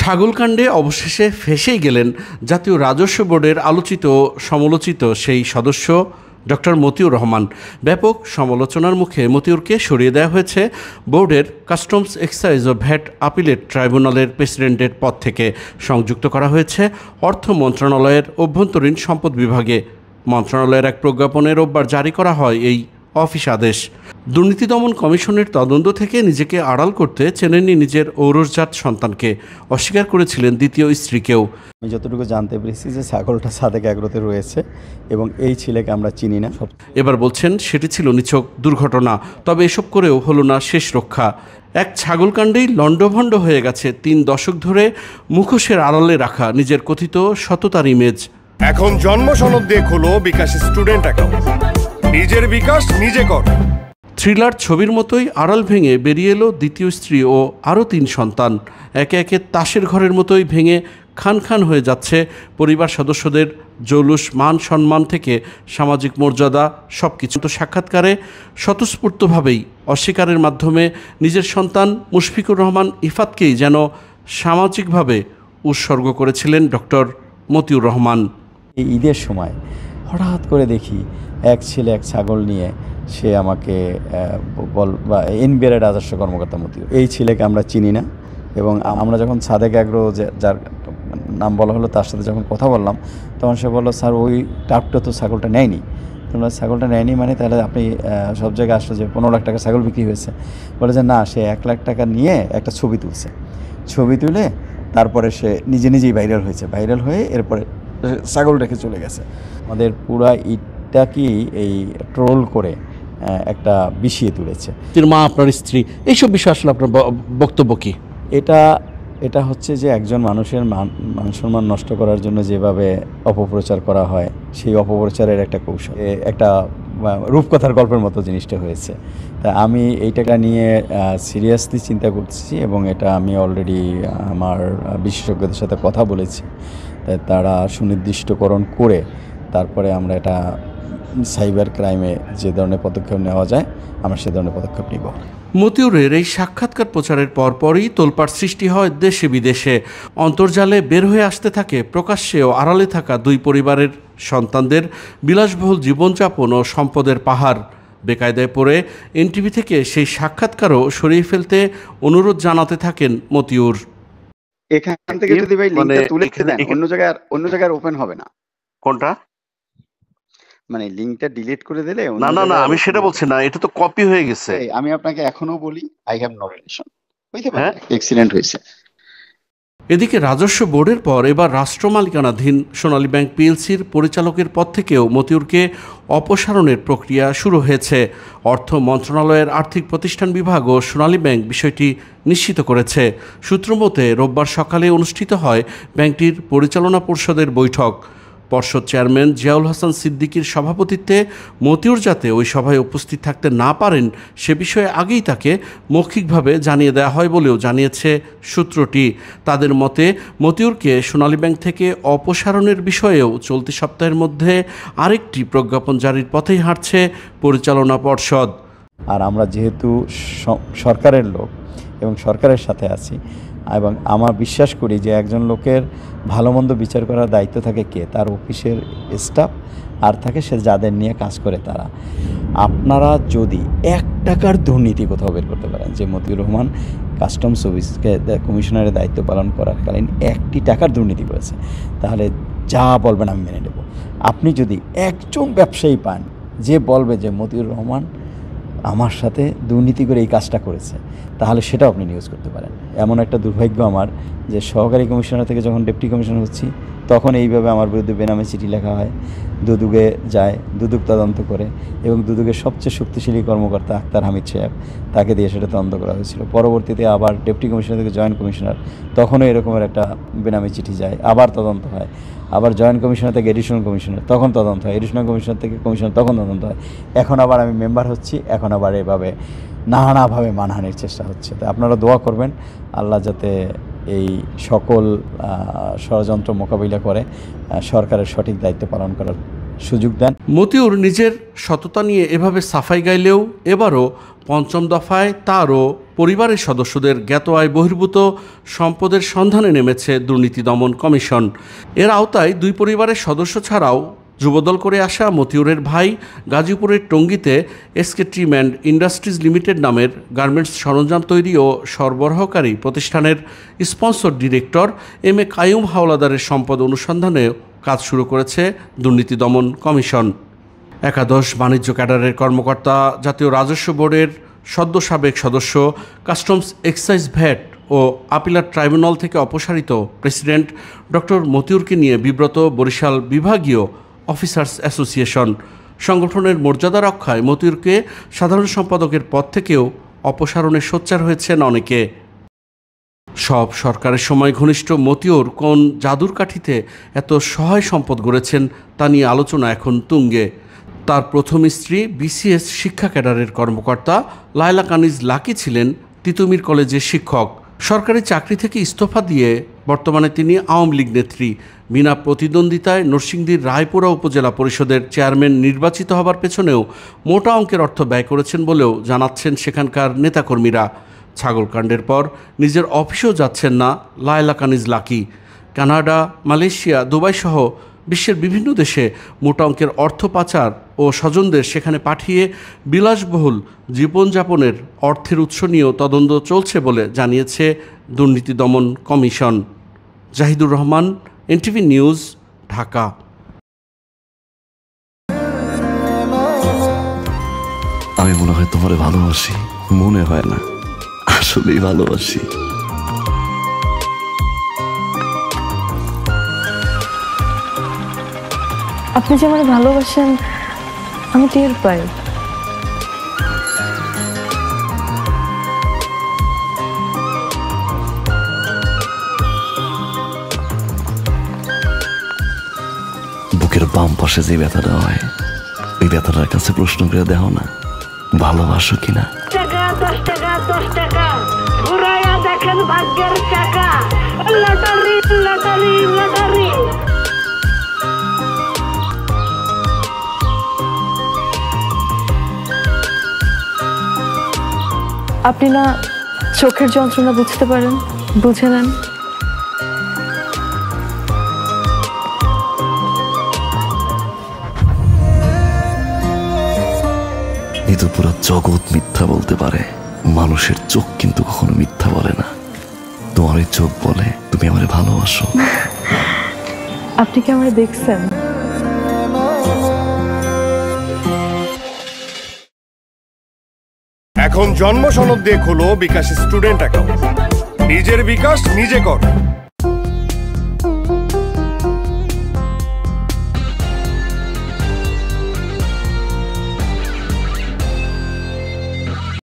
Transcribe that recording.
ছাগলকাণ্ডে অবশেষে ফেঁসেই গেলেন জাতীয় রাজস্ব বোর্ডের আলোচিত ও সমালোচিত সেই সদস্য ডক্টর মতিউর রহমান। ব্যাপক সমালোচনার মুখে মতিউরকে সরিয়ে দেওয়া হয়েছে বোর্ডের কাস্টমস এক্সাইজ ও ভ্যাট আপিলেট ট্রাইব্যুনালের প্রেসিডেন্টের পদ থেকে। সংযুক্ত করা হয়েছে অর্থ মন্ত্রণালয়ের অভ্যন্তরীণ সম্পদ বিভাগে। মন্ত্রণালয়ের এক প্রজ্ঞাপনে রোববার জারি করা হয় এই অফিস আদেশ। দুর্নীতি দমন কমিশনের তদন্ত থেকে নিজেকে আড়াল করতে চেনেননি নিজের ঔরসজাত সন্তানকে, অস্বীকার করেছিলেন দ্বিতীয় স্ত্রীকেও। আমি যতটুকু জানতে পেরেছি যে ছাগলটা সাদেক এগ্রোতে রয়েছে এবং এই ছেলেকে আমরা চিনি না। এবার বলছেন সেটি ছিল নিছক দুর্ঘটনা, তবে এসব করেও হলো না শেষ রক্ষা। এক ছাগলকাণ্ডেই লণ্ডভণ্ড হয়ে গেছে 3 দশক ধরে মুখোশের আড়ালে রাখা নিজের কথিত সততার ইমেজ। এখন জন্ম সনদ দিয়ে খোলো বিকাশ স্টুডেন্ট অ্যাকাউন্ট, নিজের বিকাশ নিজে কর। থ্রিলার ছবির মতোই আড়াল ভেঙে বেরিয়ে এলো দ্বিতীয় স্ত্রী ও আরও 3 সন্তান। একে একে তাসের ঘরের মতোই ভেঙে খান খান হয়ে যাচ্ছে পরিবার সদস্যদের জৌলুস মান সম্মান থেকে সামাজিক মর্যাদা সব কিছু। তো সাক্ষাৎকারে স্বতঃস্ফূর্তভাবেই অস্বীকারের মাধ্যমে নিজের সন্তান মুশফিকুর রহমান ইফাতকেই যেন সামাজিকভাবে উৎসর্গ করেছিলেন ডক্টর মতিউর রহমান। এই ঈদের সময় হঠাৎ করে দেখি এক ছেলে এক ছাগল নিয়ে সে আমাকে বা এনবিআর রাজস্ব কর্মকর্তা মতিউর, এই ছেলেকে আমরা চিনি না। এবং আমরা যখন সাদেক এগ্রো যার নাম বলা হলো তার সাথে যখন কথা বললাম তখন সে বললো, স্যার ওই টাপটা তো ছাগলটা নেয়নি। তোমরা ছাগলটা নেয়নি মানে তাহলে আপনি সব জায়গায় আসলো যে 15 লাখ টাকা ছাগল বিক্রি হয়েছে। বলে যে না, সে 1 লাখ টাকা নিয়ে একটা ছবি তুলছে, ছবি তুলে তারপরে সে নিজেই ভাইরাল হয়েছে, ভাইরাল হয়ে এরপরে ছাগল রেখে চলে গেছে। আমাদের পুরা ঈদটা কি এই ট্রোল করে একটা বিষিয়ে তুলেছে। মা, আপনার স্ত্রী, এইসব বিষয় আসলে আপনার বক্তব্য কি? এটা হচ্ছে যে একজন মানুষের মান সম্মান নষ্ট করার জন্য যেভাবে অপপ্রচার করা হয়, সেই অপপ্রচারের একটা কৌশল, একটা রূপকথার গল্পের মতো জিনিসটা হয়েছে। তা আমি এইটাকে নিয়ে সিরিয়াসলি চিন্তা করছি এবং এটা আমি অলরেডি আমার বিশেষজ্ঞদের সাথে কথা বলেছি। তারা সুনির্দিষ্টকরণ করে তারপরে আমরা এটা সাইবার ক্রাইমে যে ধরনের পদক্ষেপ নেওয়া যায় আমরা সে ধরনের পদক্ষেপ নিব। মতিউরের এই সাক্ষাৎকার প্রচারের পরপরই তোলপাড় সৃষ্টি হয় দেশে বিদেশে। অন্তর্জালে বের হয়ে আসতে থাকে প্রকাশ্যে ও আড়ালে থাকা 2 পরিবারের সন্তানদের বিলাসবহুল জীবনযাপন ও সম্পদের পাহাড়। বেকায়দায় পড়ে এনটিভি থেকে সেই সাক্ষাৎকারও সরিয়ে ফেলতে অনুরোধ জানাতে থাকেন মতিউর। এখান থেকে যদি ভাই লিংকটা তুলে দেন অন্য জায়গায় ওপেন হবে না। কোনটা? মানে লিংকটা ডিলিট করে দিলে না, আমি সেটা বলছি না, এটা তো কপি হয়ে গেছে। আমি আপনাকে এখনো বলি, আই হ্যাভ নো রিলেশন। হইতে পারে অ্যাক্সিডেন্ট হয়েছে। এদিকে রাজস্ব বোর্ডের পর এবার রাষ্ট্র মালিকানাধীন সোনালী ব্যাংক পিএলসির পরিচালকের পদ থেকেও মতিউরকে অপসারণের প্রক্রিয়া শুরু হয়েছে। অর্থ মন্ত্রণালয়ের আর্থিক প্রতিষ্ঠান বিভাগ ও সোনালী ব্যাংক বিষয়টি নিশ্চিত করেছে। সূত্রমতে রোববার সকালে অনুষ্ঠিত হয় ব্যাংকটির পরিচালনা পর্ষদের বৈঠক। পর্ষদ চেয়ারম্যান জিয়াউল হাসান সিদ্দিকীর সভাপতিত্বে মতিউর যাতে ওই সভায় উপস্থিত থাকতে না পারেন সে বিষয়ে আগেই তাকে মৌখিকভাবে জানিয়ে দেওয়া হয় বলেও জানিয়েছে সূত্রটি। তাদের মতে মতিউরকে সোনালী ব্যাংক থেকে অপসারণের বিষয়েও চলতি সপ্তাহের মধ্যে আরেকটি প্রজ্ঞাপন জারির পথেই হাঁটছে পরিচালনা পর্ষদ। আর আমরা যেহেতু সরকারের লোক এবং সরকারের সাথে আছি এবং আমরা বিশ্বাস করি যে একজন লোকের ভালো মন্দ বিচার করার দায়িত্ব থাকে কে, তার অফিসের স্টাফ, আর থাকে সে যাদের নিয়ে কাজ করে তারা। আপনারা যদি 1 টাকার দুর্নীতি কোথাও বের করতে পারেন যে মতিউর রহমান কাস্টমস অফিসকে কমিশনারের দায়িত্ব পালন করাকালীন 1টি টাকার দুর্নীতি করেছে, তাহলে যা বলবেন আমি মেনে নেব। আপনি যদি একজন ব্যবসায়ী পান যে বলবে যে মতিউর রহমান আমার সাথে দুর্নীতি করে এই কাজটা করেছে, তাহলে সেটাও আপনি নিউজ করতে পারেন। এমন একটা দুর্ভাগ্য আমার যে সহকারী কমিশনার থেকে যখন ডেপুটি কমিশনার হচ্ছি তখন এইভাবে আমার বিরুদ্ধে বেনামে চিঠি লেখা হয়, দুদুকে যায়, দুদুক তদন্ত করে এবং দুদুকের সবচেয়ে শক্তিশালী কর্মকর্তা আক্তার হামিদ সাহেব, তাকে দিয়ে সেটা তদন্ত করা হয়েছিল। পরবর্তীতে আবার ডেপুটি কমিশনার থেকে জয়েন্ট কমিশনার, তখনও এরকমের একটা বেনামে চিঠি যায়, আবার তদন্ত হয়। আবার জয়েন্ট কমিশনার থেকে এডিশনাল কমিশনার, তখন তদন্ত হয়। এডিশনাল কমিশনার থেকে কমিশনার, তখন তদন্ত হয়। এখন আবার আমি মেম্বার হচ্ছি, এখন আবার এভাবে নানাভাবে মানহানির চেষ্টা হচ্ছে। তো আপনারা দোয়া করবেন আল্লাহ যাতে এই সকল ষড়যন্ত্র মোকাবিলা করে সরকারের সঠিক দায়িত্ব পালন করার সুযোগ দেন। মতিউর নিজের সততা নিয়ে এভাবে সাফাই গাইলেও এবারও পঞ্চম দফায় তারও পরিবারের সদস্যদের জ্ঞাত আয় বহির্ভূত সম্পদের সন্ধানে নেমেছে দুর্নীতি দমন কমিশন। এর আওতায় দুই পরিবারের সদস্য ছাড়াও যুবদল করে আসা মতিউরের ভাই গাজীপুরের টঙ্গীতে SK trim and industries limited নামের গার্মেন্টস সরঞ্জাম তৈরি ও সরবরাহকারী প্রতিষ্ঠানের sponsor director M A Quayum হাওলাদারের সম্পদ অনুসন্ধানে কাজ শুরু করেছে দুর্নীতি দমন কমিশন। একাদশ বাণিজ্য ক্যাডারের কর্মকর্তা, জাতীয় রাজস্ব বোর্ডের সদ্য সাবেক সদস্য, কাস্টমস এক্সাইজ ভ্যাট ও আপিলার ট্রাইব্যুনাল থেকে অপসারিত প্রেসিডেন্ট ডক্টর মতিউরকে নিয়ে বিব্রত বরিশাল বিভাগীয় অফিসার্স অ্যাসোসিয়েশন। সংগঠনের মর্যাদা রক্ষায় মতিউরকে সাধারণ সম্পাদকের পদ থেকেও অপসারণে সোচ্চার হয়েছেন অনেকে। সব সরকারের সময় ঘনিষ্ঠ মতিউর কোন জাদুর কাঠিতে এত সহায় সম্পদ গড়েছেন তা নিয়ে আলোচনা এখন তুঙ্গে। তার প্রথম স্ত্রী বিসিএস শিক্ষা ক্যাডারের কর্মকর্তা লায়লা কানিজ লাকি ছিলেন তিতুমির কলেজের শিক্ষক। সরকারি চাকরি থেকে ইস্তফা দিয়ে বর্তমানে তিনি আওয়ামী লীগ নেত্রী। বিনা প্রতিদ্বন্দ্বিতায় নরসিংদীর রায়পুরা উপজেলা পরিষদের চেয়ারম্যান নির্বাচিত হবার পেছনেও মোটা অঙ্কের অর্থ ব্যয় করেছেন বলেও জানাচ্ছেন সেখানকার নেতাকর্মীরা। ছাগলকাণ্ডের পর নিজের অফিসেও যাচ্ছেন না লায়লা কানিজ লাকি। কানাডা, মালয়েশিয়া, দুবাই সহ বিশ্বের বিভিন্ন দেশে মোটা অঙ্কের অর্থ পাচার ও স্বজনদের সেখানে পাঠিয়ে বিলাসবহুল জীবনযাপনের অর্থের উৎস নিয়েও তদন্ত চলছে বলে জানিয়েছে দুর্নীতি দমন কমিশন। Jahidur Rahman, NTV news, Dhaka. আমি মনে হয় তোমারে ভালোবাসি, মনে হয় না, আসলেই ভালোবাসি। আপনি যে আমাকে ভালোবাসেন আমি টের পাই। বুকের বাম পাশে যে ব্যথাটা হয়, ওই ব্যথাটার কাছে প্রশ্ন করে দেখো না, ভালোবাসো কিনা। টাকা 10 টাকা 10 টাকা ঘুরাইয়া দেখেন ভাগ্যের টাকা। Lottery lottery lottery. আপনি না চোখের যন্ত্রণা বুঝতে পারেন, বুঝে নেন। কিন্তু পুরো জগৎ মিথ্যা বলতে পারে, মানুষের চোখ কিন্তু কখনো মিথ্যা বলে না। তোমার ওই চোখ বলে তুমি আমারে ভালোবাসো। আপনি কি আমারে দেখছেন? এখন জন্ম সনদ দিয়ে খোলো বিকাশ স্টুডেন্ট অ্যাকাউন্ট। নিজের বিকাশ নিজে কর।